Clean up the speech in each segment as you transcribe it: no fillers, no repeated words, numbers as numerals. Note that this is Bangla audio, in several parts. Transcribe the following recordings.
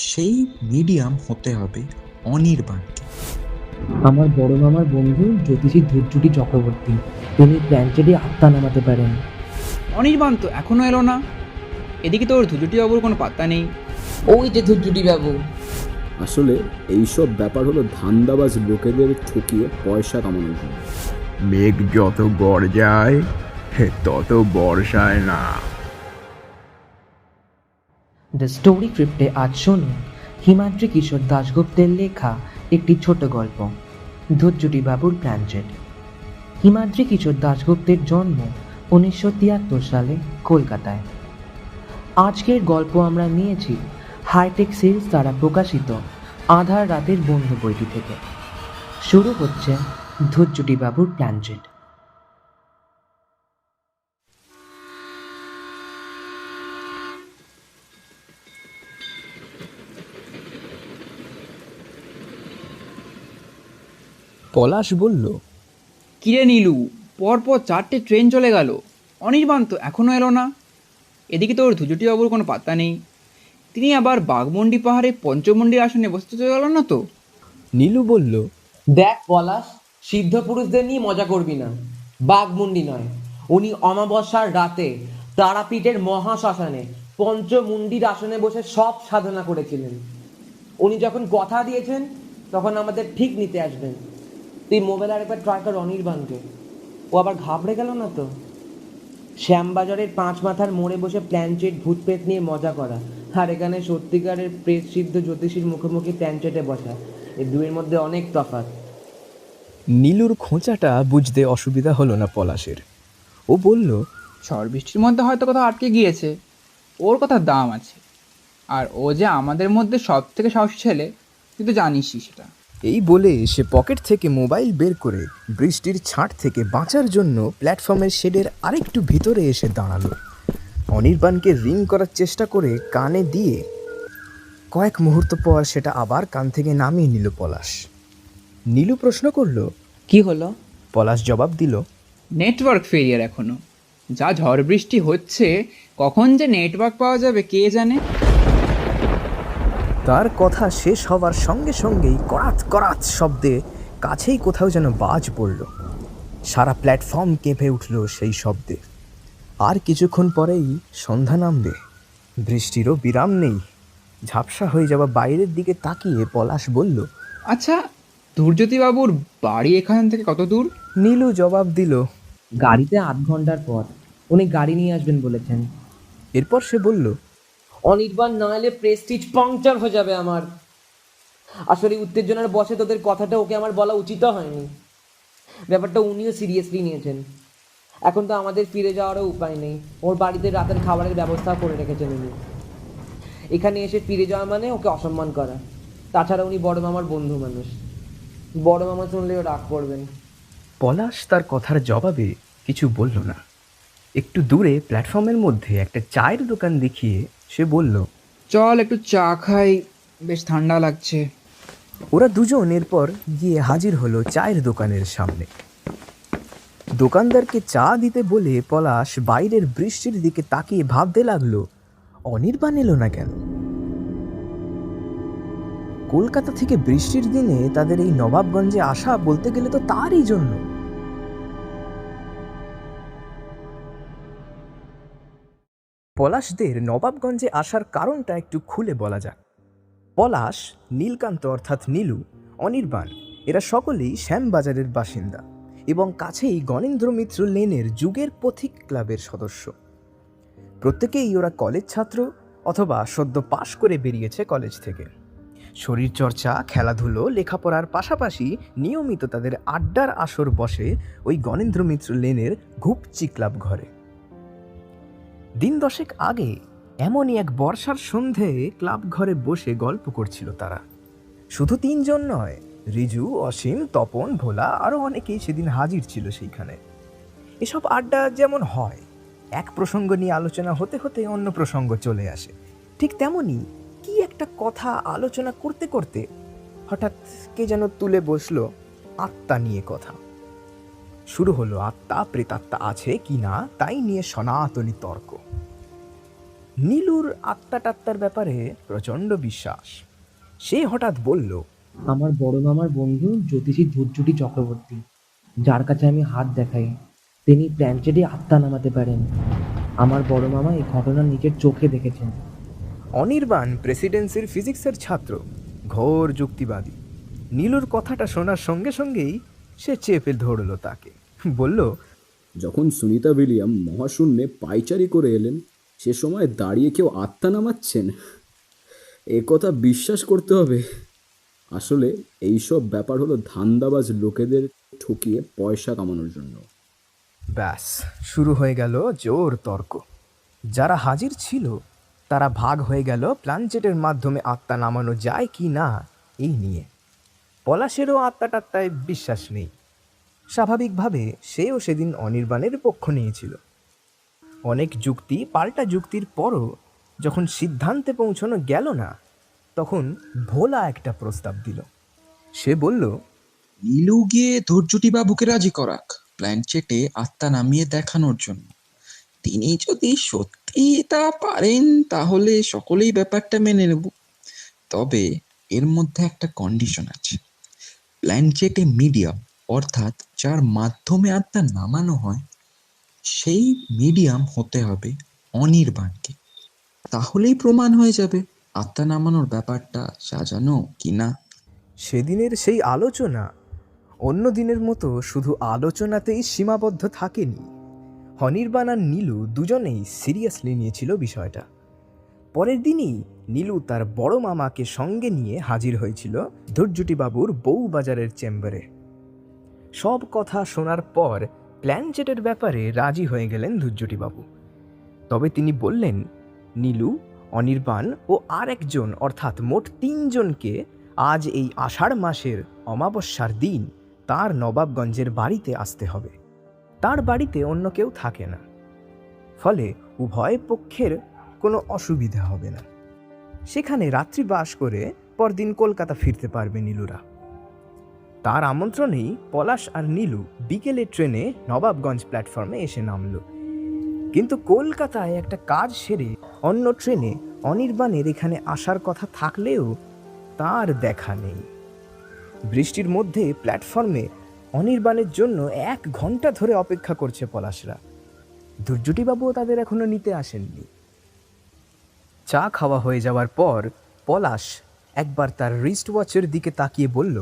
সেই মিডিয়াম হতে হবে অনির্বাণকে। আমার বড় মামার বন্ধু জ্যোতিষী ধূর্জুটি চক্রবর্তী, তিনি প্ল্যান্টেডে আত্মা নামাতে পারেন। অনির্বাণ তো এখনো এলো না। এদিকে তোর ধুজুটি বাবুর কোনো পাত্তা নেই। ওই যে ধূর্জুটি বাবু। আসলে এইসব ব্যাপার হলো ধান্দাবাজ লোকেদের ঠকিয়ে পয়সা কামানোর জন্য। মেঘ যত গর্জায় তত বর্ষায় না। দ্য স্টোরি ক্রিপ্টে আজ শুনুন হিমাদ্রি কিশোর দাশগুপ্তের লেখা একটি ছোট গল্প, ধূর্জুটি বাবুর প্ল্যান্টেড। হিমাদ্রি কিশোর দাশগুপ্তের জন্ম 1973 সালে কলকাতায়। আজকের গল্প আমরা নিয়েছি হাইটেক সিরিজ দ্বারা প্রকাশিত আধার রাতের বন্ধু বইটি থেকে। শুরু হচ্ছে ধূর্জুটি বাবুর প্ল্যান্টেড। পলাশ বলল, কিরে নীলু, পরপর 4টে ট্রেন চলে গেল, অনির্বাণ তো এখনো এলো না। এদিকে তোর ধুজুটি বাবুর কোনো পাত্তা নেই। তিনি আবার বাঘমন্ডি পাহাড়ে পঞ্চমন্ডির আসনে বসতে চলে গেল না তো? নীলু বলল, দেখ পলাশ, সিদ্ধ পুরুষদের নিয়ে মজা করবি না। বাঘমুন্ডি নয়, উনি অমাবস্যার রাতে তারাপীঠের মহাশ্মশানে পঞ্চমুন্ডির আসনে বসে সব সাধনা করেছিলেন। উনি যখন কথা দিয়েছেন তখন আমাদের ঠিক নিতে আসবেন। তুই মোবাইল আর একবার ট্রাই কর অনির্বাণকে, ও আবার ঘাবড়ে গেল না তো। শ্যামবাজারের 5 মাথার মোড়ে বসে প্ল্যানচেট ভূতপ্রেত নিয়ে মজা করা, আর এখানে সত্যিকারের প্রেত সিদ্ধ জ্যোতিষীর মুখোমুখি প্ল্যানচেটে বসা, এই দুয়ের মধ্যে অনেক তফাৎ। নীলুর খোঁচাটা বুঝতে অসুবিধা হলো না পলাশের। ও বলল, ঝড় বৃষ্টির মধ্যে হয়তো কোথাও আটকে গিয়েছে, ওর কথার দাম আছে। আর ও যে আমাদের মধ্যে সব থেকে সাহসী ছেলে, তুই তো জানিসই সেটা। এই বলে সে পকেট থেকে মোবাইল বের করে বৃষ্টির ছাঁট থেকে বাঁচার জন্য প্ল্যাটফর্মের শেডের আরেকটু ভিতরে এসে দাঁড়ালো। অনির্বাণকে রিং করার চেষ্টা করে কানে দিয়ে কয়েক মুহূর্ত পর সেটা আবার কান থেকে নামিয়ে নিল পলাশ। নীলু প্রশ্ন করল, কি হলো? পলাশ জবাব দিল, নেটওয়ার্ক ফেলিয়ার এখনো। যা ঝড় বৃষ্টি হচ্ছে, কখন যে নেটওয়ার্ক পাওয়া যাবে কে জানে। তার কথা শেষ হওয়ার সঙ্গে সঙ্গেই করাত করাত শব্দে কাছেই কোথাও যেন বাজ পড়ল। সারা প্ল্যাটফর্ম কেঁপে উঠল সেই শব্দে। আর কিছুক্ষণ পরেই সন্ধ্যা নামবে, বৃষ্টিরও বিরাম নেই। ঝাপসা হয়ে যাওয়া বাইরের দিকে তাকিয়ে পলাশ বলল, আচ্ছা, ধূর্যতিবাবুর বাড়ি এখান থেকে কত দূর? নীলু জবাব দিল, গাড়িতে 8 ঘন্টার পর। উনি গাড়ি নিয়ে আসবেন বলেছেন। এরপর সে বলল, অনির্বাণ না এলে প্রেস্টিজ পাংচার হয়ে যাবে আমার। আসলে উত্তেজনার বসে তোদের কথাটা ওকে আমার বলা উচিত হয়নি। ব্যাপারটা উনিও সিরিয়াসলি নিয়েছেন। এখন তো আমাদের ফিরে যাওয়ারও উপায় নেই। ওর বাড়িতে রাতের খাবারের ব্যবস্থা করে রেখেছেন উনি। এখানে এসে ফিরে যাওয়া মানে ওকে অসম্মান করা। তাছাড়া উনি বড় মামার বন্ধু মানুষ, বড় মামা শুনলেও রাগ করবেন। পলাশ তার কথার জবাবে কিছু বলল না। একটু দূরে প্ল্যাটফর্মের মধ্যে একটা চায়ের দোকান দেখিয়ে সে বলল, চল একটু চা খাই, বেশ ঠান্ডা লাগছে। ওরা দুজন এরপর গিয়ে হাজির হলো চায়ের দোকানের সামনে। দোকানদারকে চা দিতে বলে পলাশ বাইরের বৃষ্টির দিকে তাকিয়ে ভাবতে লাগলো, অনির্বাণ এলো না কেন? কলকাতা থেকে বৃষ্টির দিনে তাদের এই নবাবগঞ্জে আসা বলতে গেলে তো তারই জন্য। পলাশদের নবাবগঞ্জে আসার কারণটা একটু খুলে বলা যাক। পলাশ, নীলকান্ত অর্থাৎ নীলু, অনির্বাণ এরা সকলেই শ্যামবাজারের বাসিন্দা এবং কাছেই গণেন্দ্র মিত্র লেনের যুগের পথিক ক্লাবের সদস্য। প্রত্যেকেই ওরা কলেজ ছাত্র অথবা সদ্য পাশ করে বেরিয়েছে কলেজ থেকে। শরীরচর্চা, খেলাধুলো, লেখাপড়ার পাশাপাশি নিয়মিত তাদের আড্ডার আসর বসে ওই গণেন্দ্র মিত্র লেনের ঘুপচি ক্লাব ঘরে। দিন 10 আগে এমনই এক বর্ষার সন্ধে ক্লাব ঘরে বসে গল্প করছিল তারা। শুধু 3 জন নয়, রিজু, অসীম, তপন, ভোলা আরও অনেকেই সেদিন হাজির ছিল সেইখানে। এসব আড্ডা যেমন হয়, এক প্রসঙ্গ নিয়ে আলোচনা হতে হতে অন্য প্রসঙ্গ চলে আসে, ঠিক তেমনই কি একটা কথা আলোচনা করতে করতে হঠাৎ কে যেন তুলে বসলো আত্মা নিয়ে কথা। শুরু হলো আত্মা প্রেতাত্মা আছে কি না তাই নিয়ে সনাতনী তর্ক। নীলুর আত্মাটাত্মার ব্যাপারে প্রচণ্ড বিশ্বাস। সে হঠাৎ বলল, আমার বড় মামার বন্ধু জ্যোতিষী ধূর্যটি চক্রবর্তী, যার কাছে আমি হাত দেখাই, তিনি প্ল্যানচেটে আত্মা নামাতে পারেন। আমার বড় মামা এই ঘটনা নিজের চোখে দেখেছেন। অনির্বাণ প্রেসিডেন্সির ফিজিক্সের ছাত্র, ঘোর যুক্তিবাদী। নীলুর কথাটা শোনার সঙ্গে সঙ্গেই সে চেপে ধরল তাকে, বলল, যখন সুনিতা উইলিয়াম মহাশূন্যে পায়চারি করে এলেন, সে সময় দাঁড়িয়ে কেউ আত্মা নামাচ্ছেন? এ কথা বিশ্বাস করতে হবে। আসলে এইসব ব্যাপার হলো ধান্দাবাজ লোকেদের ঠকিয়ে পয়সা কামানোর জন্য। ব্যাস শুরু হয়ে গেল জোর তর্ক। যারা হাজির ছিল তারা ভাগ হয়ে গেল প্ল্যানচেটের মাধ্যমে আত্মা নামানো যায় কি না এই নিয়ে। পলাশেরও আত্মাটাত্মায় বিশ্বাস নেই। স্বাভাবিকভাবে সেও সেদিন অনির্বাণের পক্ষ নিয়েছিল। অনেক যুক্তি পাল্টা যুক্তির পরও যখন সিদ্ধান্তে পৌঁছানো গেল না, তখন ভোলা একটা প্রস্তাব দিল। সে বলল, নীলু গিয়ে ধৈর্যটি বাবুকে রাজি করাক প্ল্যানচেটে আত্মা নামিয়ে দেখানোর জন্য। তিনি যদি সত্যি তা পারেন তাহলে সকলেই ব্যাপারটা মেনে নেব। তবে এর মধ্যে একটা কন্ডিশন আছে। প্ল্যানচেটে মিডিয়াম, অর্থাৎ যার মাধ্যমে আত্মা নামানো হয়, সেই মিডিয়াম হতে হবে অনির্বাণকে। তাহলেই প্রমাণ হয়ে যাবে আত্মা নামানোর ব্যাপারটা সাজানো কিনা। সেদিনের সেই আলোচনা অন্য দিনের মতো শুধু আলোচনাতেই সীমাবদ্ধ থাকেনি। অনির্বাণ আর নীলু দুজনেই সিরিয়াসলি নিয়েছিল বিষয়টা। পরের দিনই নীলু তার বড় মামাকে সঙ্গে নিয়ে হাজির হয়েছিল ধৈর্যটিবাবুর বউবাজারের চেম্বারে। সব কথা শোনার পর প্ল্যানচেটের ব্যাপারে রাজি হয়ে গেলেন ধৈর্যটিবাবু। তবে তিনি বললেন, নীলু, অনির্বাণ ও আর একজন, অর্থাৎ মোট 3 জনকে আজ এই আষাঢ় মাসের অমাবস্যার দিন তার নবাবগঞ্জের বাড়িতে আসতে হবে। তার বাড়িতে অন্য কেউ থাকে না, ফলে উভয় পক্ষের কোনো অসুবিধা হবে না। সেখানে রাত্রি বাস করে পরদিন কলকাতা ফিরতে পারবে নীলুরা। তার আমন্ত্রণেই পলাশ আর নীলু বিকেলে ট্রেনে নবাবগঞ্জ প্ল্যাটফর্মে এসে নামল। কিন্তু কলকাতায় একটা কাজ সেরে অন্য ট্রেনে অনির্বাণের এখানে আসার কথা থাকলেও তার দেখা নেই। বৃষ্টির মধ্যে প্ল্যাটফর্মে অনির্বাণের জন্য 1 ঘন্টা ধরে অপেক্ষা করছে পলাশরা। ধৈর্যটিবাবুও তাদের এখনো নিতে আসেননি। চা খাওয়া হয়ে যাওয়ার পর পলাশ একবার তার রিস্ট ওয়াচের দিকে তাকিয়ে বলল,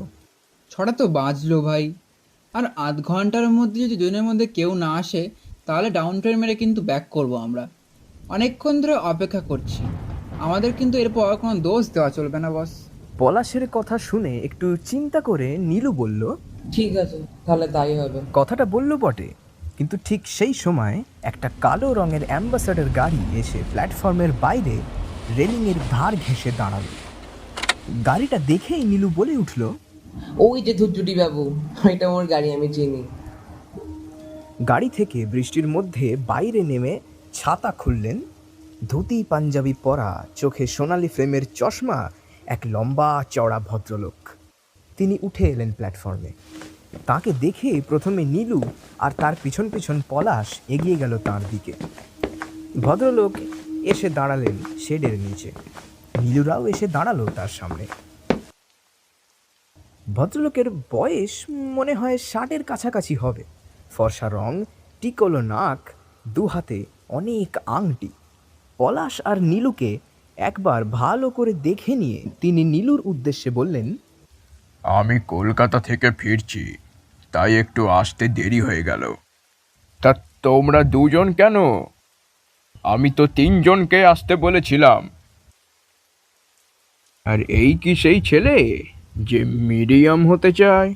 6টা তো বাজলো ভাই, আর আধ ঘন্টার মধ্যে যদি দুজনের মধ্যে কেউ না আসে তাহলে ডাউন ট্রেন মেরে কিন্তু ব্যাক করব আমরা। অনেকক্ষণ ধরে অপেক্ষা করছি, আমাদের কিন্তু এরপর কোনো দোষ দেওয়া চলবে না বস। পলাশের কথা শুনে একটু চিন্তা করে নীলু বলল, ঠিক আছে, তাহলে তাই হবে। কথাটা বলল বটে, কিন্তু ঠিক সেই সময় একটা কালো রঙের অ্যাম্বাসাডর গাড়ি এসে প্ল্যাটফর্মের বাইরে রেলিংয়ের ধার ঘেঁষে দাঁড়ালো। গাড়িটা দেখেই নীলু বলে উঠল, ওই যে ধূর্যটি বাবু, এটা ওর গাড়ি, আমি চিনি। গাড়ি থেকে বৃষ্টির মধ্যে বাইরে নেমে ছাতা খুললেন ধুতি পাঞ্জাবি পরা, চোখে সোনালি ফ্রেমের চশমা, এক লম্বা চওড়া ভদ্রলোক। তিনি উঠে এলেন প্ল্যাটফর্মে। তাকে দেখে প্রথমে নীলু আর তার পিছন পিছন পলাশ এগিয়ে গেল তার দিকে। ভদ্রলোক এসে দাঁড়ালেন শেডের নিচে। নীলুরাও এসে দাঁড়ালো তার সামনে। ভদ্রলোকের বয়স মনে হয় 60-এর কাছাকাছি হবে। ফর্সা রং, টিকলো নাক, 2 হাতে অনেক আংটি। পলাশ আর নীলুকে একবার ভালো করে দেখে নিয়ে তিনি নীলুর উদ্দেশ্যে বললেন, আমি কলকাতা থেকে ফিরছি, তাই একটু আসতে দেরি হয়ে গেল। তা তোমরা 2 জন কেন? আমি তো 3 জনকে আসতে বলেছিলাম। আর এই কি সেই ছেলে যে মিডিয়াম হতে চায়?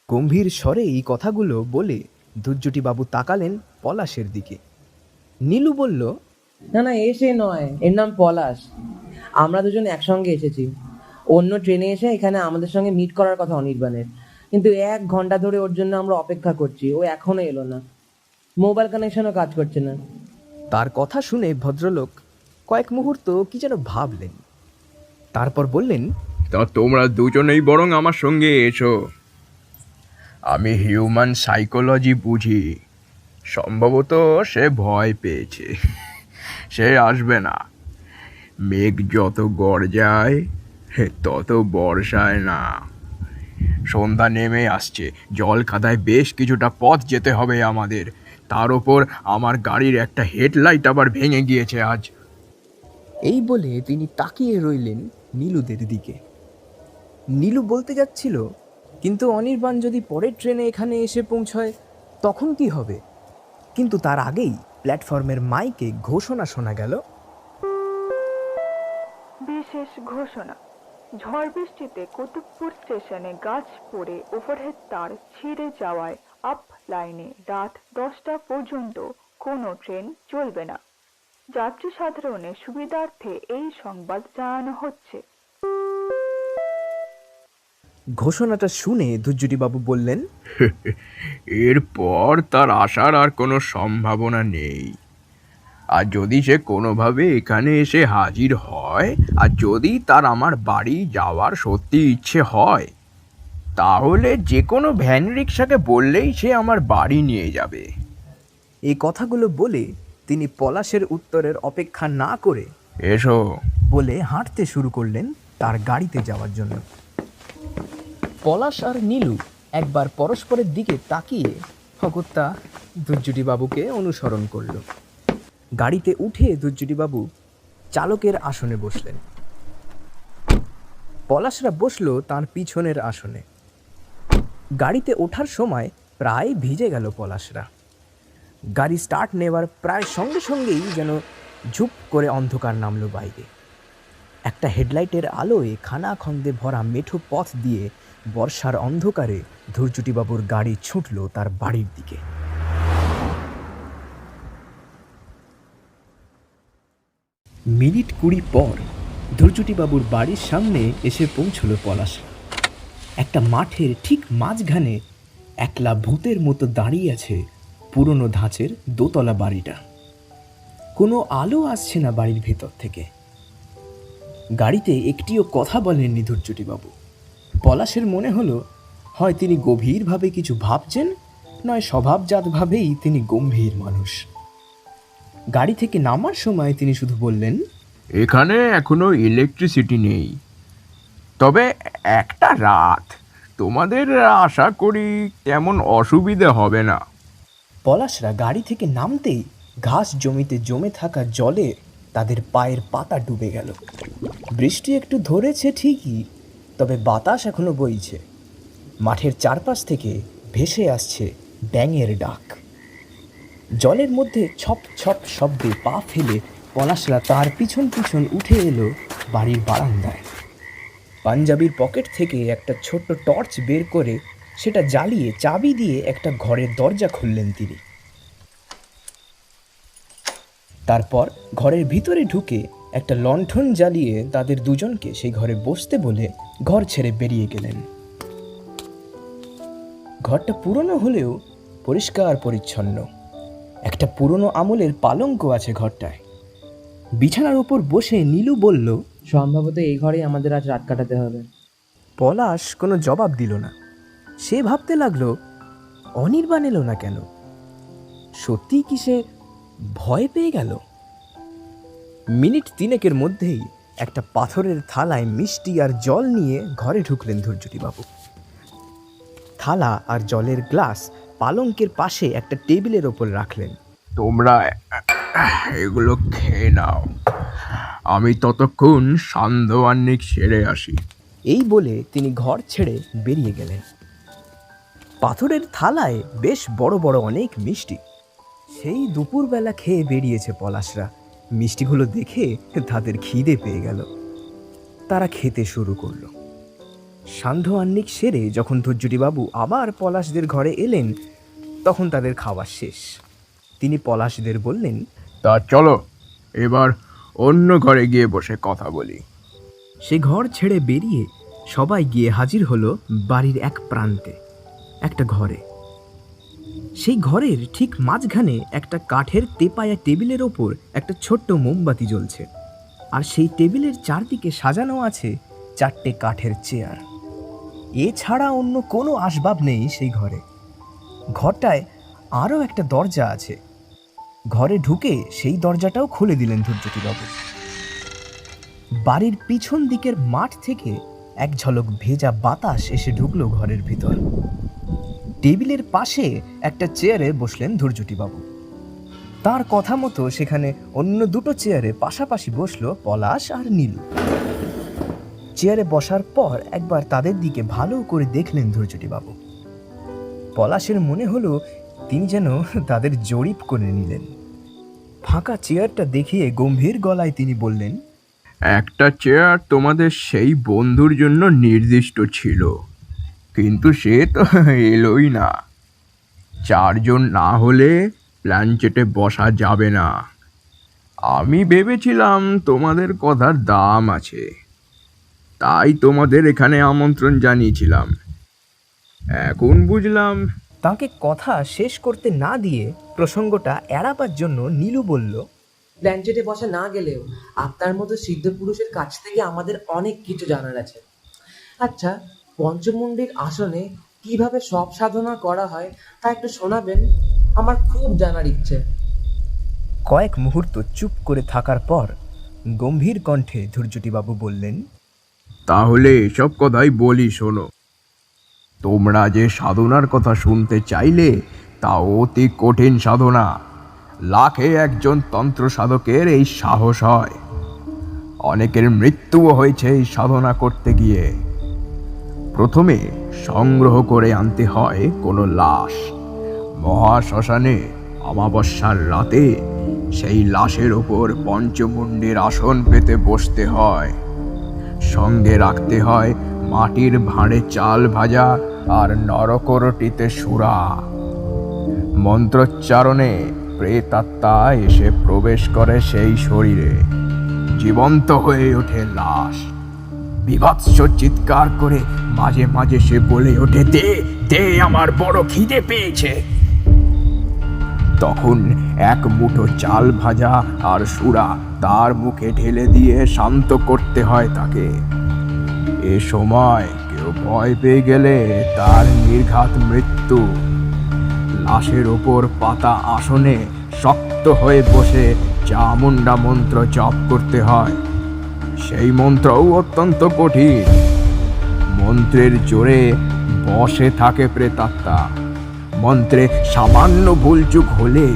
গম্ভীর স্বরে এই কথাগুলো বলে ধৈর্যটিবাবু তাকালেন পলাশের দিকে। নীলু বলল, না না, এসে নয়, এর নাম পলাশ। আমরা দুজন একসঙ্গে এসেছি। অন্য ট্রেনে এসে এখানে আমাদের সঙ্গে মিট করার কথা অনির্বাণের, কিন্তু 1 ঘন্টা ধরে ওর জন্য আমরা অপেক্ষা করছি, ও এখনো এলো না। মোবাইল কানেকশনও কাজ করছে না। তার কথা শুনে ভদ্রলোক কয়েক মুহূর্ত কি যেন ভাবলেন, তারপর বললেন, তা তোমরা 2 জনেই বরং আমার সঙ্গে এসো। আমি হিউম্যান সাইকোলজি বুঝি। সম্ভবত সে ভয় পেয়েছে, সে আসবে না। মেঘ যত গর্জায় তত বর্ষায় না। সন্ধ্যা নেমে আসছে, জল কাদায় বেশ কিছুটা পথ যেতে হবে আমাদের। তার ওপর আমার গাড়ির একটা হেডলাইট আবার ভেঙে গিয়েছে আজ। এই বলে তিনি তাকিয়ে রইলেন নীলুদের দিকে। নীলু বলতে যাচ্ছিল, কিন্তু অনির্বাণ যদি পরের ট্রেনে এখানে এসে পৌঁছয় তখন কি হবে? কিন্তু তার আগেই প্ল্যাটফর্মের মাইকে ঘোষণা শোনা গেল, বিশেষ ঘোষণা, ঝড় বৃষ্টিতে কুতুবপুর স্টেশনে গাছ পড়ে ওভারহেড তার ছিঁড়ে যাওয়ায় আপ লাইনে রাত 10টা পর্যন্ত কোনো ট্রেন চলবে না। যাত্রী সাধারণের সুবিধার্থে এই সংবাদ জানানো হচ্ছে। ঘোষণাটা শুনে ধুজ্জুটিবাবু বললেন, এরপর তার আসার আর কোনো সম্ভাবনা নেই। আর যদি সে কোনোভাবে এখানে এসে হাজির হয়, আর যদি তার আমার বাড়ি যাওয়ার সত্যি ইচ্ছে হয়, তাহলে যে কোনো ভ্যান রিক্সাকে বললেই সে আমার বাড়ি নিয়ে যাবে। এই কথাগুলো বলে তিনি পলাশের উত্তরের অপেক্ষা না করে এসো। বলে হাঁটতে শুরু করলেন তার গাড়িতে যাওয়ার জন্য। পলাশ আর নীলু একবার পরস্পরের দিকে তাকিয়ে অগত্যা ধুজ্জুটিবাবুকে অনুসরণ করল। গাড়িতে উঠে ধুজ্জুটিবাবু চালকের আসনে বসলেন। পলাশরা বসলো তার পিছনের আসনে। গাড়িতে ওঠার সময় প্রায় ভিজে গেল পলাশরা। গাড়ি স্টার্ট নেওয়ার প্রায় সঙ্গে সঙ্গেই যেন ঝুপ করে অন্ধকার নামলো বাইরে। একটা হেডলাইটের আলোয় খানাখন্দে ভরা মেঠো পথ দিয়ে বর্ষার অন্ধকারে ধুরজুটিবাবুর গাড়ি ছুটল তার বাড়ির দিকে। মিনিট 20 পর ধুরজুটিবাবুর বাড়ির সামনে এসে পৌঁছল পলাশ। একটা মাঠের ঠিক মাঝখানে একলা ভূতের মতো দাঁড়িয়ে আছে পুরনো ধাঁচের দোতলা বাড়িটা। কোনো আলো আসছে না বাড়ির ভেতর থেকে। গাড়িতে একটিও কথা বলেননি ধুরজুটিবাবু। পলাশের মনে হলো হয় তিনি গভীরভাবে কিছু ভাবছেন, নয় স্বভাবজাতভাবেই তিনি গম্ভীর মানুষ। গাড়ি থেকে নামার সময় তিনি শুধু বললেন, এখানে এখনো ইলেকট্রিসিটি নেই, তবে একটা রাত তোমাদের আশা করি তেমন অসুবিধে হবে না। পলাশরা গাড়ি থেকে নামতেই ঘাস জমিতে জমে থাকা জলে তাদের পায়ের পাতা ডুবে গেল। বৃষ্টি একটু ধরেছে ঠিকই, তবে বাতাস এখনো বইছে। মাঠের চারপাশ থেকে ভেসে আসছে ব্যাঙের ডাক। জলের মধ্যে ছপ ছপ শব্দে পা ফেলে পলাশরা তার পিছন পিছন উঠে এলো বাড়ির বারান্দায়। পাঞ্জাবির পকেট থেকে একটা ছোট্ট টর্চ বের করে সেটা জ্বালিয়ে চাবি দিয়ে একটা ঘরের দরজা খুললেন তিনি। তারপর ঘরের ভিতরে ঢুকে একটা লণ্ঠন জ্বালিয়ে তাদের দুজনকে সেই ঘরে বসতে বলে ঘর ছেড়ে বেরিয়ে গেলেন। ঘরটা পুরনো হলেও পরিষ্কার পরিচ্ছন্ন। একটা পুরনো আমলের পালঙ্ক আছে ঘরটায়। বিছানার উপর বসে নীলু বলল, সম্ভবত এই ঘরেই আমাদের আজ রাত কাটাতে হবে। পলাশ কোনো জবাব দিল না। সে ভাবতে লাগলো, অনির্বাণ এলো না কেন? সত্যি কি সে ভয় পেয়ে গেল? মিনিট 3 মধ্যেই একটা পাথরের থালায় মিষ্টি আর জল নিয়ে ঘরে ঢুকলেন ধুরজুটিবাবু। থালা আর জলের গ্লাস পালঙ্কের পাশে একটা টেবিলের ওপর রাখলেন। তোমরা এগুলো খেয়ে নাও, আমি ততক্ষণ সান্ধ্যবান্নিক সেরে আসি। এই বলে তিনি ঘর ছেড়ে বেরিয়ে গেলেন। পাথরের থালায় বেশ বড় বড় অনেক মিষ্টি। সেই দুপুরবেলা খেয়ে বেরিয়েছে পলাশরা। মিষ্টিগুলো দেখে তাদের খিদে পেয়ে গেল। তারা খেতে শুরু করলো। সান্ধ্য আহ্নিক সেরে যখন ধুরজুটিবাবু আবার পলাশদের ঘরে এলেন, তখন তাদের খাওয়া শেষ। তিনি পলাশদের বললেন, তা চলো এবার অন্য ঘরে গিয়ে বসে কথা বলি। সে ঘর ছেড়ে বেরিয়ে সবাই গিয়ে হাজির হলো বাড়ির এক প্রান্তে একটা ঘরে। সেই ঘরের ঠিক মাঝখানে একটা কাঠের তেপায়া টেবিলের ওপর একটা ছোট্ট মোমবাতি জ্বলছে, আর সেই টেবিলের চারদিকে সাজানো আছে 4টে কাঠের চেয়ার। এছাড়া অন্য কোনো আসবাব নেই সেই ঘরে। ঘরটায় আরও একটা দরজা আছে। ঘরে ঢুকে সেই দরজাটাও খুলে দিলেন ধুরজুটিবাবু। বাড়ির পিছন দিকের মাঠ থেকে এক ঝলক ভেজা বাতাস এসে ঢুকলো ঘরের ভিতর। টেবিলের পাশে একটা চেয়ারে বসলেন ধৈর্যটিবাবু। তার কথা মতো সেখানে অন্য দুটো চেয়ারে পাশাপাশি বসলো পলাশ আর নীলু। চেয়ারে বসার পর একবার তাদের দিকে ভালো করে দেখলেন ধৈর্যটিবাবু। পলাশের মনে হলো তিনি যেন তাদের জরিপ করে নিলেন। ফাঁকা চেয়ারটা দেখিয়ে গম্ভীর গলায় তিনি বললেন, একটা চেয়ার তোমাদের সেই বন্ধুর জন্য নির্দিষ্ট ছিল, কিন্তু সে তো এলোই না। 4 জন না হলে প্ল্যানচেটে বসা যাবে না। আমি ভেবেছিলাম তোমাদের কথার দাম আছে, তাই তোমাদের এখানে আমন্ত্রণ জানিয়েছিলাম। এখন বুঝলাম তাকে কথা শেষ করতে না দিয়ে প্রসঙ্গটা এড়াবার জন্য নীলু বলল, প্ল্যানচেটে বসা না গেলেও আপনার মতো সিদ্ধ পুরুষের কাছ থেকে আমাদের অনেক কিছু জানার আছে। আচ্ছা, পঞ্চমুণ্ডির আসনে কিভাবে সব সাধনা করা হয় তা একটু শোনাবেন? আমার খুব জানার ইচ্ছে। কয়েক মুহূর্ত চুপ করে থাকার পর গম্ভীর কণ্ঠে ধৈর্যটিবাবু বললেন, তাহলে এসব কথাই বলি, শোনো। তোমরা যে সাধনার কথা শুনতে চাইলে তা অতি কঠিন সাধনা। লাখে একজন তন্ত্র সাধকের এই সাহস হয়। অনেকের মৃত্যুও হয়েছে এই সাধনা করতে গিয়ে। প্রথমে সংগ্রহ করে আনতে হয় কোনো লাশ। মহাশ্মশানে অমাবস্যার রাতে সেই লাশের ওপর পঞ্চমুণ্ডের আসন পেতে বসতে হয়। সঙ্গে রাখতে হয় মাটির ভাঁড়ে চাল ভাজা আর নরকরটিতে সুরা। মন্ত্রোচ্চারণে প্রেতাত্মা এসে প্রবেশ করে সেই শরীরে। জীবন্ত হয়ে ওঠে লাশ। বিভৎস চিৎকার করে মাঝে মাঝে সে বলে ওঠে, দে দে, আমার বড় খিদে পেয়েছে। তখন এক মুঠো চাল ভাজা আর সুরা তার মুখে ঢেলে দিয়ে শান্ত করতে হয় তাকে। এ সময় কেউ ভয় পেয়ে গেলে তার নির্ঘাত মৃত্যু। লাশের ওপর পাতা আসনে শক্ত হয়ে বসে চামুণ্ডা মন্ত্র জপ করতে হয়। সেই মন্ত্রও অত্যন্ত কঠিন। মন্ত্রের জোরে বসে থাকে প্রেতাত্মা। মন্ত্রে সামান্য ভুলচুক হলে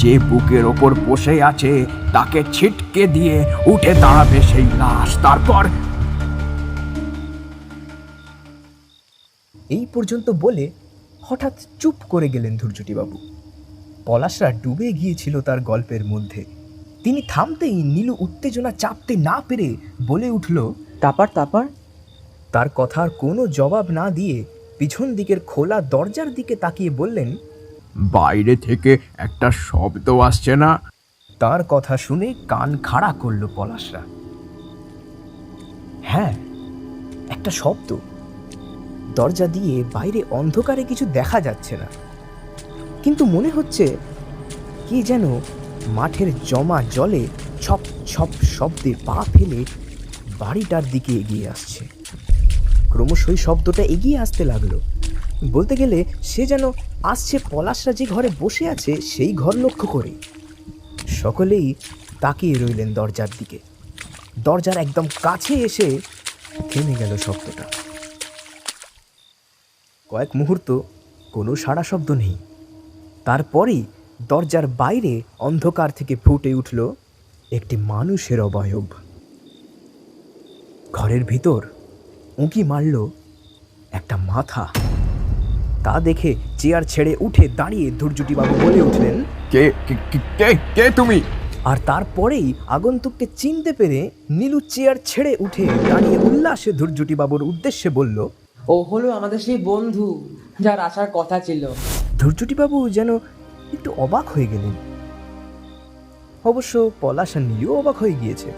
যে বুকের ওপর বসে আছে তাকে ছিটকে দিয়ে উঠে দাঁড়াবে সেই লাশ। তারপর এই পর্যন্ত বলে হঠাৎ চুপ করে গেলেন ধৈর্যটিবাবু। পলাশরা ডুবে গিয়েছিল তার গল্পের মধ্যে। তিনি থামতেই নীলু উত্তেজনা চাপতে না পেরে বলে উঠল, তারপর তার কথার কোনো জবাব না দিয়ে পিছন দিকের খোলা দরজার দিকে তাকিয়ে বললেন, বাইরে থেকে একটা শব্দ আসছে না? তার কথা শুনে কান খাড়া করল পলাশরা। হ্যাঁ, একটা শব্দ। দরজা দিয়ে বাইরে অন্ধকারে কিছু দেখা যাচ্ছে না, কিন্তু মনে হচ্ছে কি যেন মাঠের জমা জলে ছপ ছপ শব্দে পা ফেলে বাড়িটার দিকে এগিয়ে আসছে। ক্রমশই শব্দটা এগিয়ে আসতে লাগলো। বলতে গেলে সে যেন আসছে পলাশরা যে ঘরে বসে আছে সেই ঘর লক্ষ্য করে। সকলেই তাকিয়ে রইলেন দরজার দিকে। দরজার একদম কাছে এসে থেমে গেল শব্দটা। কয়েক মুহূর্ত কোনো সাড়া শব্দ নেই। তারপরেই দরজার বাইরে অন্ধকার থেকে ফুটে উঠল একটি মানুষের অবয়ব। ঘরের ভিতর উঁকি মারল একটা মাথা। তা দেখে চেয়ার ছেড়ে উঠে দাঁড়িয়ে ধৈর্যটিবাবু বলে উঠলেন, কে কে কে কে তুমি? আর তারপরেই আগন্তুককে চিনতে পেরে নীলু চেয়ার ছেড়ে উঠে দাঁড়িয়ে উল্লাসে ধৈর্যটিবাবুর উদ্দেশ্যে বলল, ও হলো আমাদের সেই বন্ধু যার আসার কথা ছিল। ধৈর্যটিবাবু যেন একটু অবাক হয়ে গেলেন। অবশ্য পলাশ আর নীলু অবাক হয়ে গিয়েছে।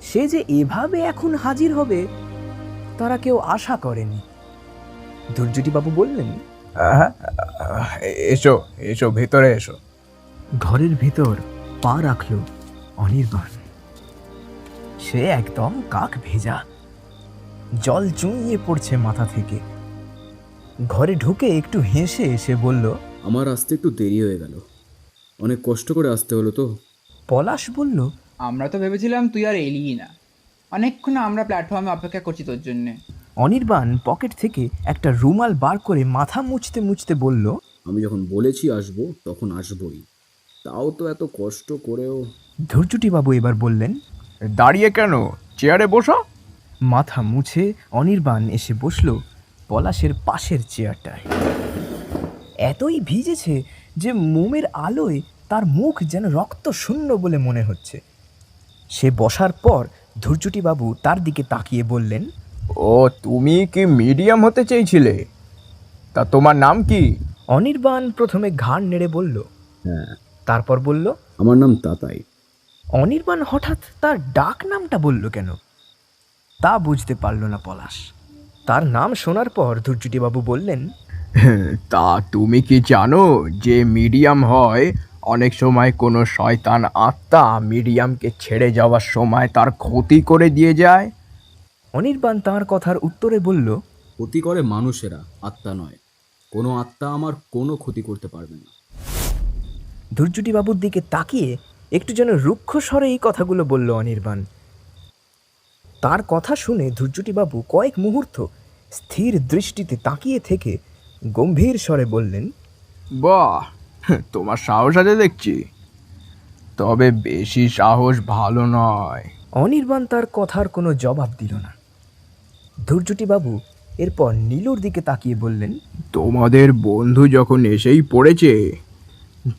সে যে এভাবে এখন হাজির হবে তারা কেউ আশা করেনি। ধৈর্যটিবাবু বললেন, এসো এসো, ভেতরে এসো। ঘরের ভেতর পা রাখল অনির্বাণ। সে একদম কাক ভেজা, জল চুঁইয়ে পড়ছে মাথা থেকে। ঘরে ঢুকে একটু হেসে এসে বলল, আমার আসতে একটু দেরি হয়ে গেল, অনেক কষ্ট করে আসতে হলো তো। পলাশ বলল, আমরা তো ভেবেছিলাম তুই আর এলিই না। অনেকক্ষণ আমরা প্ল্যাটফর্মে অপেক্ষা করছি তোর জন্যে। অনির্বাণ পকেট থেকে একটা রুমাল বার করে মাথা মুছতে মুছতে বলল, আমি যখন বলেছি আসবো তখন আসবই, তাও তো এত কষ্ট করেও। ধৈর্যটিবাবু এবার বললেন, দাঁড়িয়ে কেন, চেয়ারে বসো। মাথা মুছে অনির্বাণ এসে বসল পলাশের পাশের চেয়ারটায়। এতই ভিজেছে যে মোমের আলোয় তার মুখ যেন রক্ত শূন্য বলে মনে হচ্ছে। সে বসার পর ধৈর্যটিবাবু তার দিকে তাকিয়ে বললেন, ও, তুমি কি মিডিয়াম হতে চেয়েছিলে? তা তোমার নাম কি? অনির্বাণ প্রথমে ঘাড় নেড়ে বলল, হ্যাঁ, তারপর বলল, আমার নাম তাতাই। অনির্বাণ হঠাৎ তার ডাক নামটা বলল কেন তা বুঝতে পারল না পলাশ। তার নাম শোনার পর ধৈর্যটিবাবু বললেন, তা তুমি কি জানো যে মিডিয়াম হয় অনেক সময় কোনো শয়তান আত্মা মিডিয়ামকে ছেড়ে যাওয়ার সময় তার ক্ষতি করে দিয়ে যায়? অনির্বাণ তাঁর কথার উত্তরে বলল, ক্ষতি করে মানুষেরা, আত্মা নয়। কোনো আত্মা আমার কোনো ক্ষতি করতে পারবে না। ধৈর্যটিবাবুর দিকে তাকিয়ে একটু যেন রুক্ষ স্বরে এই কথাগুলো বলল অনির্বাণ। তার কথা শুনে ধৈর্যটিবাবু কয়েক মুহূর্ত স্থির দৃষ্টিতে তাকিয়ে থেকে গম্ভীর স্বরে বললেন, বাহ, তোমার সাহস আছে দেখছি, তবে বেশি সাহস ভালো নয়। অনির্বাণ তার কথার কোনো জবাব দিল না। ধৈর্যটিবাবু এরপর নীলুর দিকে তাকিয়ে বললেন, তোমাদের বন্ধু যখন এসেই পড়েছে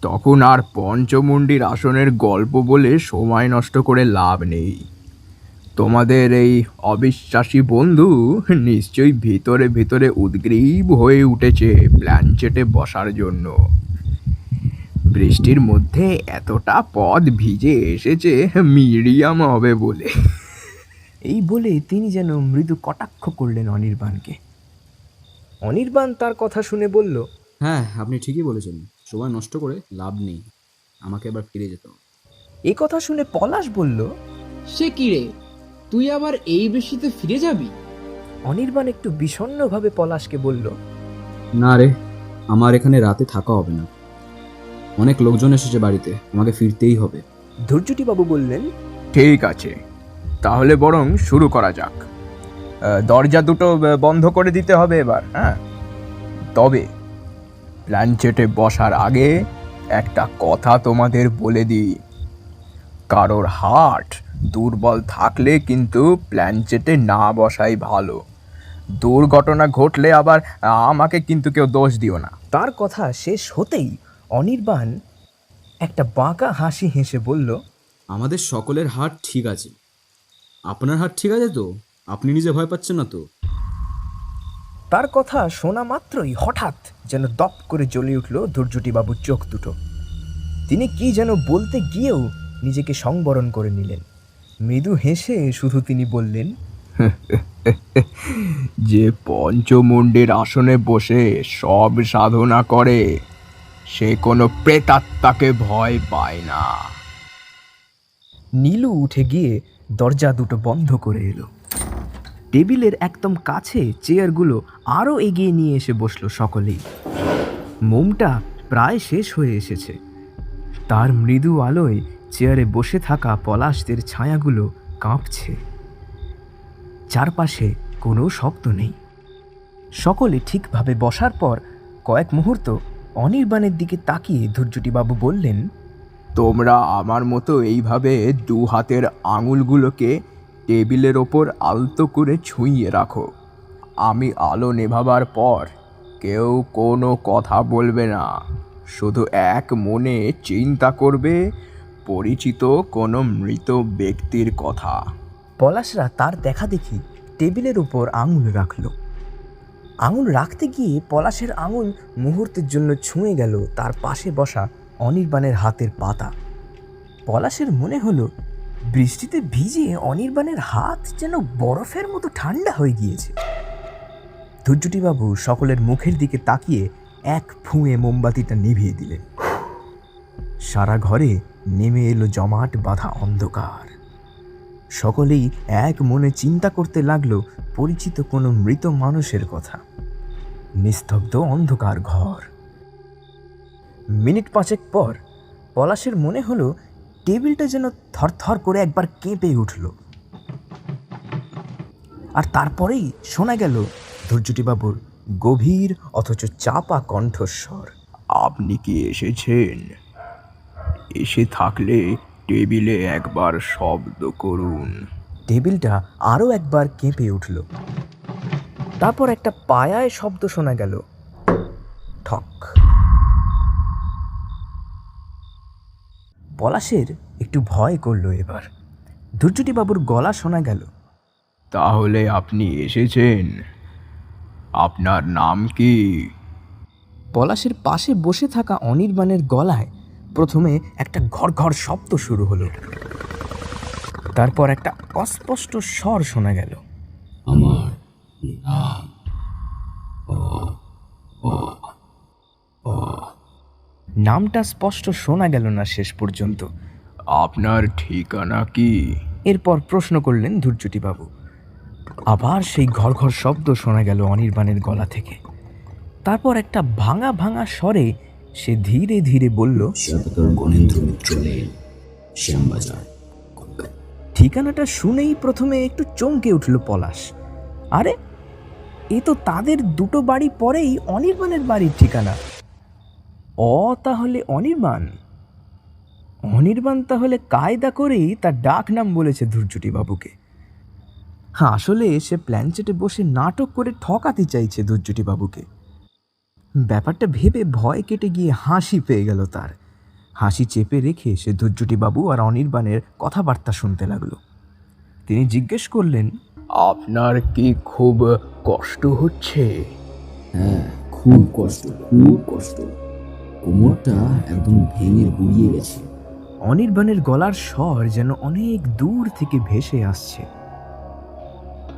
তখন আর পঞ্চমুণ্ডির আসনের গল্প বলে সময় নষ্ট করে লাভ নেই। তোমাদের এই অবিশ্বাসী বন্ধু নিশ্চয়ই ভিতরে ভিতরে উদ্গ্রীব হয়ে উঠেছে প্ল্যানচেটে বসার জন্য। বৃষ্টির মধ্যে এতটা পথ ভিজে এসেছে মিডিয়াম হবে বলে। এই বলে তিনি যেন মৃদু কটাক্ষ করলেন অনির্বাণকে। অনির্বাণ তার কথা শুনে বলল, হ্যাঁ, আপনি ঠিকই বলেছেন, সময় নষ্ট করে লাভ নেই, আমাকে এবার ফিরে যেতে হবে। এ কথা শুনে পলাশ বলল, সে কি রে, তুই আবার এই বৃষ্টিতে ফিরে যাবি? অনির্বাণ একটু বিষণ্ণভাবে পলাশকে বলল, না রে, আমার এখানে রাতে থাকা হবে না, অনেক লোকজন এসেছে বাড়িতে, আমাকে ফিরতেই হবে। ধৈর্যটিবাবু বললেন, ঠিক আছে, তাহলে বরং শুরু করা যাক। দরজা দুটো বন্ধ করে দিতে হবে এবার। হ্যাঁ, তবে প্ল্যানচেটে বসার আগে একটা কথা তোমাদের বলে দিই, কারোর হার্ট দুর্বল থাকলে কিন্তু প্ল্যানচেটে না বসাই ভালো। দুর্ঘটনা ঘটলে আবার আমাকে কিন্তু কেউ দোষ দিও না। তার কথা শেষ হতেই অনির্বাণ একটা বাঁকা হাসি হেসে বলল, আমাদের সকলের হার্ট ঠিক আছে, আপনার হার্ট ঠিক আছে তো? আপনি নিজে ভয় পাচ্ছেন না তো? তার কথা শোনা মাত্রই হঠাৎ যেন দপ করে জ্বলে উঠল ধৈর্যটিবাবুর চোখ দুটো। তিনি কি যেন বলতে গিয়েও নিজেকে সংবরণ করে নিলেন। মৃদু হেসে শুধু তিনি বললেন, যে পঞ্চমুণ্ডির আসনে বসে সব সাধনা করে সে কোনো প্রেতাত্মাকে ভয় পায় না। নীলু উঠে গিয়ে দরজা দুটো বন্ধ করে এলো। টেবিলের একদম কাছে চেয়ারগুলো আরও এগিয়ে নিয়ে এসে বসলো সকলেই। মোমটা প্রায় শেষ হয়ে এসেছে। তার মৃদু আলোয় চেয়ারে বসে থাকা পলাশদের ছায়াগুলো কাঁপছে। চারপাশে কোনো শব্দ নেই। সকলে ঠিকভাবে বসার পর কয়েক মুহূর্ত অনির্বাণের দিকে তাকিয়ে ধৈর্যটিবাবু বললেন, তোমরা আমার মতো এইভাবে দু হাতের আঙুলগুলোকে টেবিলের ওপর আলতো করে ছুঁয়ে রাখো। আমি আলো নেভাবার পর কেউ কোনো কথা বলবে না, শুধু এক মনে চিন্তা করবে পরিচিত কোনো মৃত ব্যক্তির কথা। পলাশরা তার দেখা দেখি টেবিলের উপর আঙুল রাখল। আঙুল রাখতে গিয়ে পলাশের আঙুল মুহূর্তের জন্য ছুঁয়ে গেল তার পাশে বসা অনির্বাণের হাতের পাতা। পলাশের মনে হলো বৃষ্টিতে ভিজে অনির্বাণের হাত যেন বরফের মতো ঠান্ডা হয়ে গিয়েছে। ধৈর্যটিবাবু সকলের মুখের দিকে তাকিয়ে এক ফুঁয়ে মোমবাতিটা নিভিয়ে দিলেন। সারা ঘরে নেমে এলো জমাট বাঁধা অন্ধকার। সকলেই এক মনে চিন্তা করতে লাগলো পরিচিত কোনো মৃত মানুষের কথা। নিস্তব্ধ অন্ধকার ঘর। মিনিট পাঁচেক পর পলাশের মনে হলো টেবিলটা যেন থরথর করে একবার কেঁপে উঠল। আর তারপরেই শোনা গেল ধৈর্যটিবাবুর গভীর অথচ চাপা কণ্ঠস্বর। আপনি কি এসেছেন? এসে থাকলে টেবিলে একবার শব্দ করুন। টেবিলটা আরও একবার কেঁপে উঠল। তারপর একটা পায়ায় শব্দ শোনা গেল, ঠক। পলাশের একটু ভয় করলো এবার। ধৈর্যটিবাবুর গলা শোনা গেল, তাহলে আপনি এসেছেন? আপনার নাম কি? পলাশের পাশে বসে থাকা অনির্বাণের গলায় প্রথমে একটা ঘড়ঘড় শব্দ শুরু হলো। তারপর একটা অস্পষ্ট স্বর শোনা গেল, আমার নাম নামটা স্পষ্ট শোনা গেল না শেষ পর্যন্ত। আপনার ঠিকানা কি? এরপর প্রশ্ন করলেন ধৈর্যটিবাবু। আবার সেই ঘড়ঘড় শব্দ শোনা গেল অনির্বাণের গলা থেকে। তারপর একটা ভাঙা ভাঙা স্বরে সে ধীরে ধীরে বলল, গণেন্দ্র মিত্র লেন, শ্যামবাজার। ঠিকানাটা শুনেই প্রথমে একটু চমকে উঠল পলাশ। আরে, এ তো তাদের দুটো বাড়ি পরেই অনির্বাণের বাড়ির ঠিকানা। তাহলে অনির্বাণ অনির্বাণ তাহলে কায়দা করেই তার ডাক নাম বলেছে ধৈর্যটিবাবুকে। হ্যাঁ, আসলে সে প্ল্যানচেটে বসে নাটক করে ঠকাতে চাইছে ধৈর্যটিবাবুকে। ব্যাপারটা ভেবে ভয় কেটে গিয়ে হাসি পেয়ে গেল তার। হাসি চেপে রেখে সে ধৈর্যটিবাবু আর অনির্বাণের কথাবার্তা শুনতে লাগলো। তিনি জিজ্ঞেস করলেন, আপনার কি খুব কষ্ট হচ্ছে? হ্যাঁ, খুব কষ্ট, খুব কষ্ট। কোমরটা একদম ভেঙে গুড়িয়ে গেছে। অনির্বাণের গলার স্বর যেন অনেক দূর থেকে ভেসে আসছে।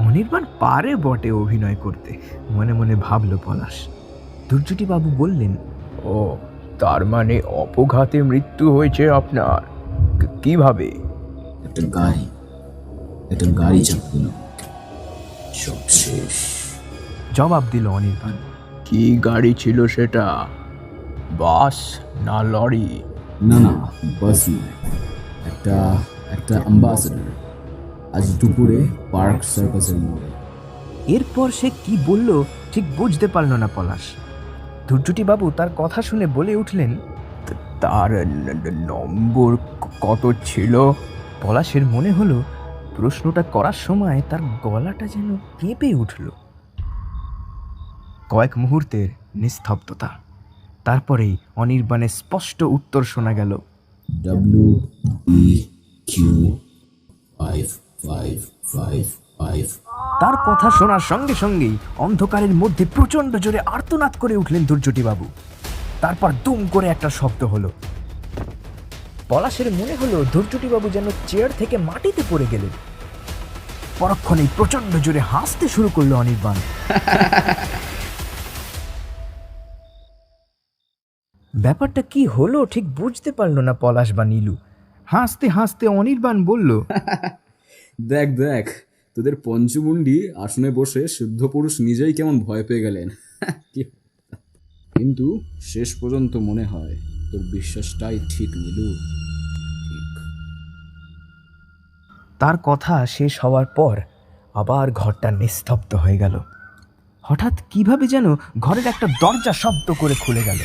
অনির্বাণ পারে বটে অভিনয় করতে, মনে মনে ভাবল পলাশ। ধৈর্যটিবাবু বললেন, ও, তার মানে অপঘাতে মৃত্যু হয়েছে আপনার? কিভাবে? একটা গাড়ি চাপল, সব শেষ। জবাব দিল অনির্বাণ। কি গাড়ি ছিল সেটা? বাস না লরি? না, বাস নয়, একটা অ্যাম্বাসেডর। আজ দুপুরে পার্ক সার্কাসের মোড়ে। এরপর সে কি বলল ঠিক বুঝতে পারল না পলাশ। ধৈর্যটিবাবু তার কথা শুনে বলে উঠলেন, তার নম্বর কত ছিল? পলাশের মনে হলো প্রশ্নটা করার সময় তার গলাটা যেন কেঁপে উঠল। কয়েক মুহূর্তের নিস্তব্ধতা। তারপরেই অনির্বাণের স্পষ্ট উত্তর শোনা গেল, WEQ5555। তার কথা শোনার সঙ্গে সঙ্গেই অন্ধকারের মধ্যে প্রচণ্ড জোরে আর্তনাদ করে উঠলেন ধৈর্যটিবাবু। তারপর দুম করে একটা শব্দ হলো। পলাশের মনে হলো ধৈর্যটিবাবু যেন চেয়ার থেকে মাটিতে পড়ে গেলেন। পরক্ষণেই প্রচণ্ড জোরে হাসতে শুরু করলো অনির্বাণ। ব্যাপারটা কি হলো ঠিক বুঝতে পারল না পলাশ বা নীলু। হাসতে হাসতে অনির্বাণ বলল, দেখ, তোদের পঞ্চমুণ্ডী আসনে বসে সিদ্ধ পুরুষ নিজেই কেমন ভয় পেয়ে গেলেন। কিন্তু শেষ পর্যন্ত মনে হয় তোর বিশ্বাসটাই ঠিক, নীলু, ঠিক। তার কথা শেষ হওয়ার পর আবার ঘরটা নিস্তব্ধ হয়ে গেল। হঠাৎ কিভাবে যেন ঘরের একটা দরজা শব্দ করে খুলে গেল।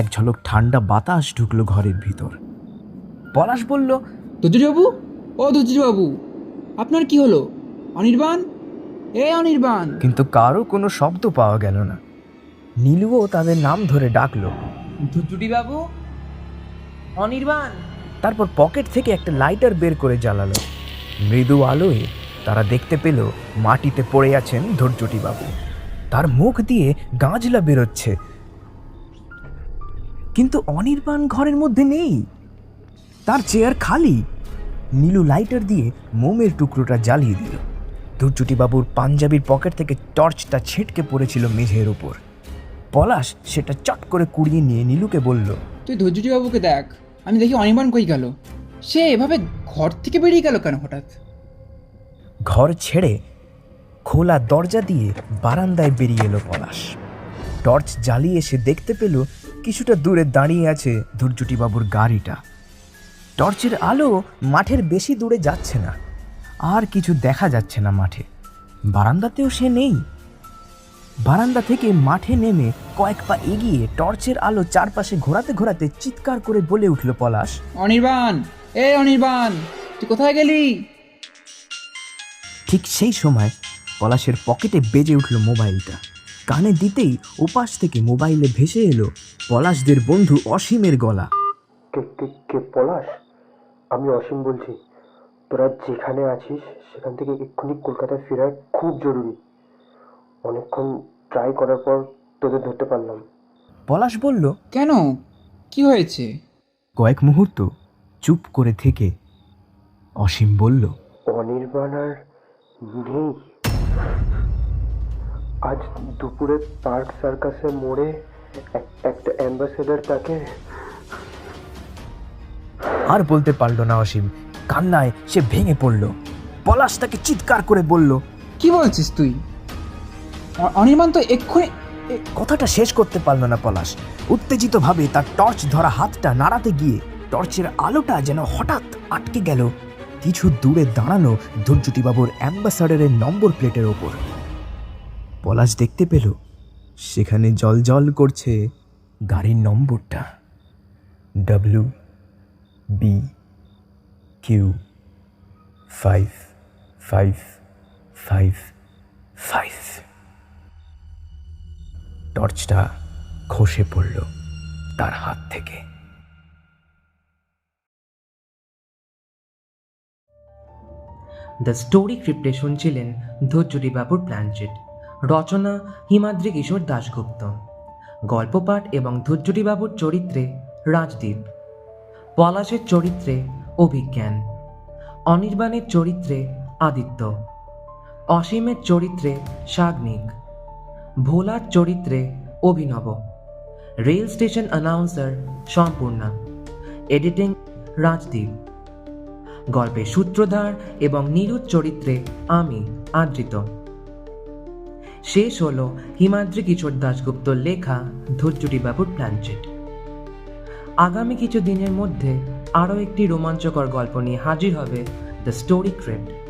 এক ঝলক ঠান্ডা বাতাস ঢুকলো ঘরের ভিতর। পলাশ বলল, ধৈর্যবাবু, ও ধৈর্যবাবু, আপনার কি হলো? অনির্বাণ, অনির্বাণ। কিন্তু কারো কোনো শব্দ পাওয়া গেল না। নীলুও তাদের নাম ধরে ডাকলো, ধৈর্যটিবাবু, অনির্বাণ। তারপর পকেট থেকে একটা লাইটার বের করে জ্বালালো। মৃদু আলোয় তারা দেখতে পেল মাটিতে পড়ে আছেন ধৈর্যটিবাবু। তার মুখ দিয়ে গাঁজলা বেরোচ্ছে, কিন্তু অনির্বাণ ঘরের মধ্যে নেই। তার চেয়ার খালি। নীলু লাইটার দিয়ে মোমের টুকরোটা জ্বালিয়ে দিল। ধৈর্যটিবাবুর পাঞ্জাবির পকেট থেকে টর্চটা ছিটকে পড়েছিল মেঝের উপর। পলাশ সেটা চট করে কুড়িয়ে নিয়ে নীলুকে বলল, তুই ধৈর্যবাবুকে দেখ, আমি দেখি অনির্বাণ কই গেল। সে এভাবে ঘর থেকে বেরিয়ে গেল কেন হঠাৎ? ঘর ছেড়ে খোলা দরজা দিয়ে বারান্দায় বেরিয়ে এলো পলাশ। টর্চ জ্বালিয়ে সে দেখতে পেল কিছুটা দূরে দাঁড়িয়ে আছে ধৈর্যটিবাবুর গাড়িটা। টর্চের আলো মাঠের বেশি দূরে যাচ্ছে না, আর কিছু দেখা যাচ্ছে না মাঠে। বারান্দাতেও সে নেই। বারান্দা থেকে মাঠে নেমে কয়েক পা এগিয়ে টর্চের আলো চারপাশে ঘোরাতে ঘোরাতে চিৎকার করে বলে উঠল পলাশ, অনির্বাণ, অনির্বাণ, তুই কোথায় গেলি? ঠিক সেই সময় পলাশের পকেটে বেজে উঠল মোবাইলটা। কানে দিতেই ওপাশ থেকে মোবাইলে ভেসে এলো পলাশদের বন্ধু অসীমের গলা। কে পলাশ? আমি অসীম বলছি। তোরা যেখানে আছিস সেখান থেকে এক্ষুনি কলকাতায় ফেরা খুব জরুরি। অনেকক্ষণ ট্রাই করার পর তোদের ধরতে পারলাম। পলাশ বলল, কেন, কি হয়েছে? কয়েক মুহূর্ত চুপ করে থেকে অসীম বলল, অনির্বাণ আর নেই। আজ দুপুরে পার্ক সার্কাসের মোড়ে একটা অ্যাম্বাসেডর তাকে। আর বলতে পারল না অসীম, কান্নায় সে ভেঙে পড়ল। পলাশ তাকে চিৎকার করে বলল, কি বলছিস তুই? অনির্বাণ তো এক্ষুনি... কথাটা শেষ করতে পারল না পলাশ। উত্তেজিতভাবে তার টর্চ ধরা হাতটা নাড়াতে গিয়ে টর্চের আলোটা যেন হঠাৎ আটকে গেল কিছু দূরে দাঁড়ানো ধৈর্যটিবাবুর অ্যাম্বাসাডারের নম্বর প্লেটের ওপর। পলাশ দেখতে পেল সেখানে জলজল করছে গাড়ির নম্বরটা WBQ5555। টর্চটা খসে পড়ল তার হাত থেকে। দ্য স্টোরি ক্রিপ্টে শুনছিলেন ধৈর্যটিবাবুর প্ল্যানচেট, রচনা হিমাদ্রি কিশোর দাশগুপ্ত, গল্প পাঠ এবং ধৈর্যটিবাবুর চরিত্রে রাজদীপ, পলাশের চরিত্রে অভিজ্ঞান, অনির্বাণের চরিত্রে আদিত্য, অসীমের চরিত্রে সাগ্নিক, ভোলার চরিত্রে অভিনব, rail station announcer Sampurna, editing Rajdeep, গল্পের সূত্রধার এবং নীরুর চরিত্রে আমি আদৃত। শেষ হল হিমাদ্রি কিশোর দাশগুপ্তর লেখা ধৈর্যটিবাবুর প্ল্যানচেট। আগামী কিছু দিনের মধ্যে আরও একটি রোমাঞ্চকর গল্প নিয়ে হাজির হবে দ্য স্টোরি ক্রিপ্ট।